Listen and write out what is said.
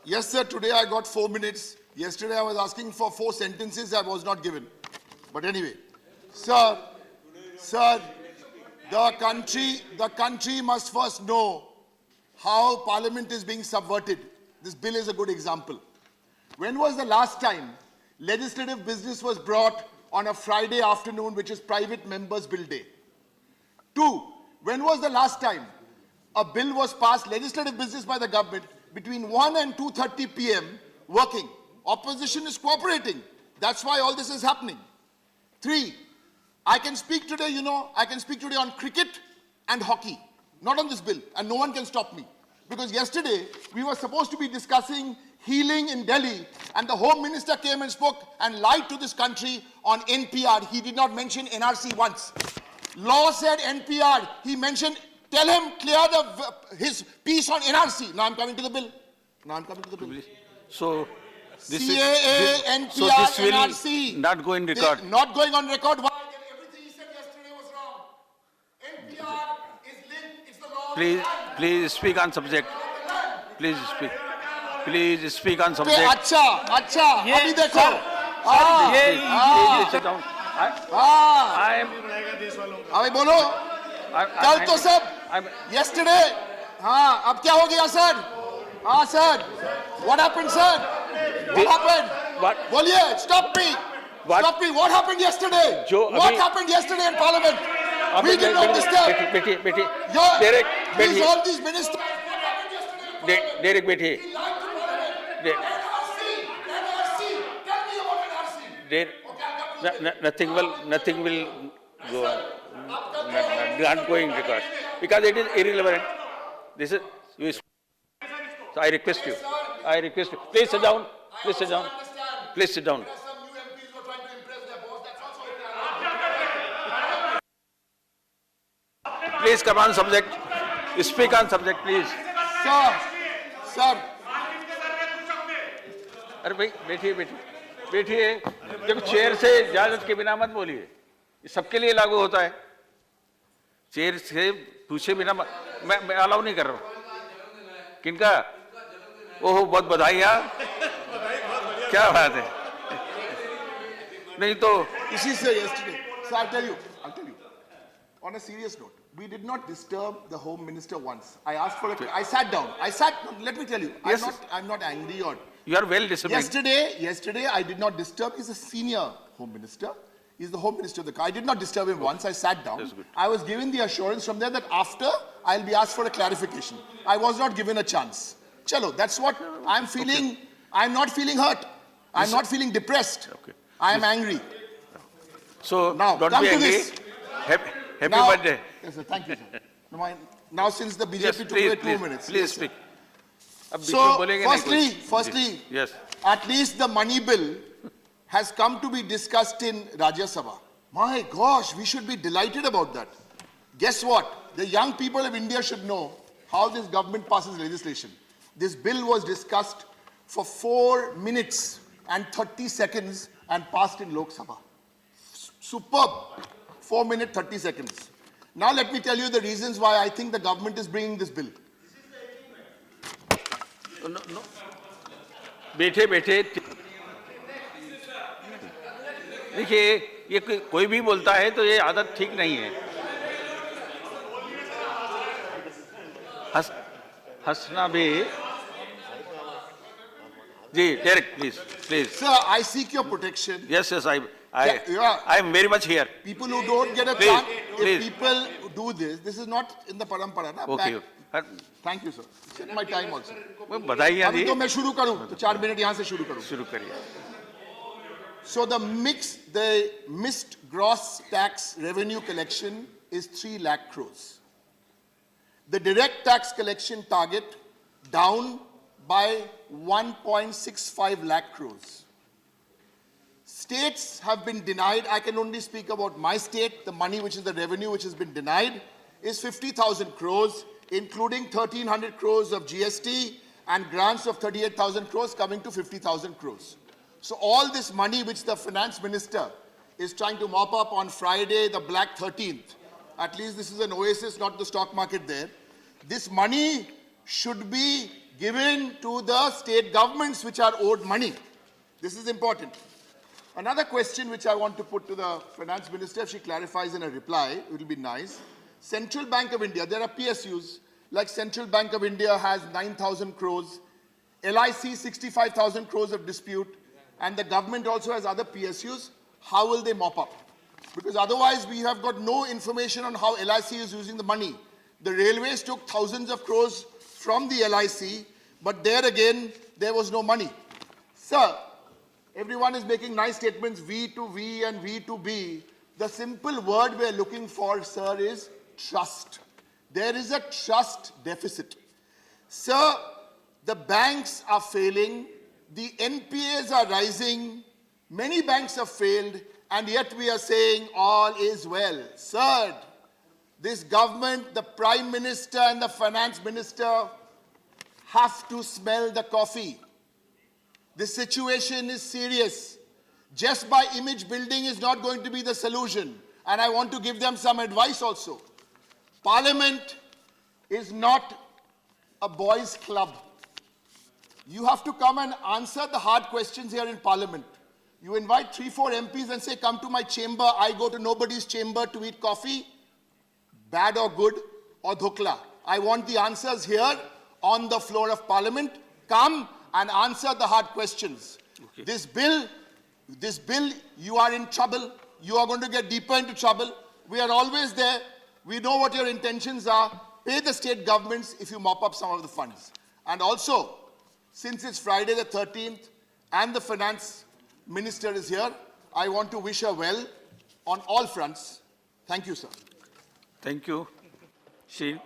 Yes, sir. Today I got 4 minutes. Yesterday I was asking for 4 sentences. I was not given. But anyway, sir, the country must first know how Parliament is being subverted. This bill is a good example. When was the last time legislative business was brought on a Friday afternoon, which is private members' bill day? 2, when was the last time a bill was passed, legislative business by the government, between 1 and 2:30 p.m. working? Opposition is cooperating. That's why all this is happening. 3, I can speak today, I can speak today on cricket and hockey, not on this bill, and no one can stop me. Because yesterday, we were supposed to be discussing healing in Delhi, and the Home Minister came and spoke and lied to this country on NPR. He did not mention NRC once. Law said NPR. He mentioned, tell him, clear his piece on NRC. Now I'm coming to the bill. So, this CAA, NPR, so this will NRC. not go in record. Not going on record. Why? Everything he said yesterday was wrong. NPR is linked. It's the law. Please speak on subject. Please speak. Please speak on subject. अच्छा अभी देखो Sit down. अभी बोलो कल तो सब yesterday अब क्या हो गया sir sir what happened sir What? बोलिए stop me what happened yesterday happened yesterday in Parliament we did not disturb these all these ministers Derek बैठिए nothing will go on. Not going record because it is irrelevant. This is so I request you. Please sit down. Please sit down. Please come on subject. Speak on subject, please. Sir. अरे भाई बैठिए देखो chair से इजाजत के बिना मत बोलिए ये सबके लिए लागू होता है चेयर से पूछे बिना मैं अलाउ नहीं कर रहा हूँ किनका ओहो बहुत बधाइयाँ क्या बात है नहीं तो इसी से yesterday so I'll tell you on a serious note we did not disturb the Home Minister once. I asked for I sat down. Let me tell you, yes. I'm not angry or... You are well disciplined. Yesterday I did not disturb. He's a senior Home Minister. He's the Home Minister of the country. I did not disturb him once. I sat down. I was given the assurance from there that after I'll be asked for a clarification. I was not given a chance. Chalo, that's what I'm feeling. Okay. I'm not feeling hurt. I'm not feeling depressed. Okay. I am angry. So now, don't come be to angry. this. Happy birthday. Yes, sir. Thank you, sir. Now, since the BJP took away 2 minutes. Please speak. So, firstly, yes. At least the money bill has come to be discussed in Rajya Sabha. My gosh, we should be delighted about that. Guess what? The young people of India should know how this government passes legislation. This bill was discussed for 4 minutes and 30 seconds and passed in Lok Sabha. Superb. 4 minutes, 30 seconds. Now let me tell you the reasons why I think the government is bringing this bill. No. बैठे देखिए ये कोई भी बोलता है तो ये आदत ठीक नहीं है हंसना भी जी Derek please Sir, I seek your protection. Yes I am very much here. People who don't get a chance, if people do this is not in the parampara. Na? Okay. Thank you, sir. It's my time also. बधाइयाँ दी. तो मैं शुरू करूँ तो 4 minute यहाँ से शुरू करूँ. शुरू करिए. So the missed gross tax revenue collection is 3 lakh crores. The direct tax collection target down by 1.65 lakh crores. States have been denied. I can only speak about my state. The money, which is the revenue which has been denied, is 50,000 crores, including 1,300 crores of GST and grants of 38,000 crores coming to 50,000 crores. So all this money which the finance minister is trying to mop up on Friday, the Black 13th, at least this is an oasis, not the stock market there. This money should be given to the state governments which are owed money. This is important. Another question which I want to put to the finance minister, if she clarifies in a reply, it will be nice. Central Bank of India, there are PSUs, like Central Bank of India has 9,000 crores, LIC 65,000 crores of dispute, and the government also has other PSUs. How will they mop up? Because otherwise we have got no information on how LIC is using the money. The railways took thousands of crores from the LIC, but there again, there was no money. Sir, everyone is making nice statements, V to V and V to B. The simple word we are looking for, sir, is trust. There is a trust deficit. Sir, the banks are failing, the NPAs are rising, many banks have failed, and yet we are saying all is well. Sir, this government, the Prime Minister and the Finance Minister have to smell the coffee. The situation is serious. Just by image building is not going to be the solution. And I want to give them some advice also. Parliament is not a boys' club. You have to come and answer the hard questions here in Parliament. You invite 3-4 MPs and say, come to my chamber. I go to nobody's chamber to eat coffee. Bad or good or dhokla. I want the answers here on the floor of Parliament. Come and answer the hard questions. Okay. This bill, you are in trouble. You are going to get deeper into trouble. We are always there. We know what your intentions are. Pay the state governments if you mop up some of the funds. And also, since it's Friday the 13th and the finance minister is here, I want to wish her well on all fronts. Thank you, sir. Thank you. She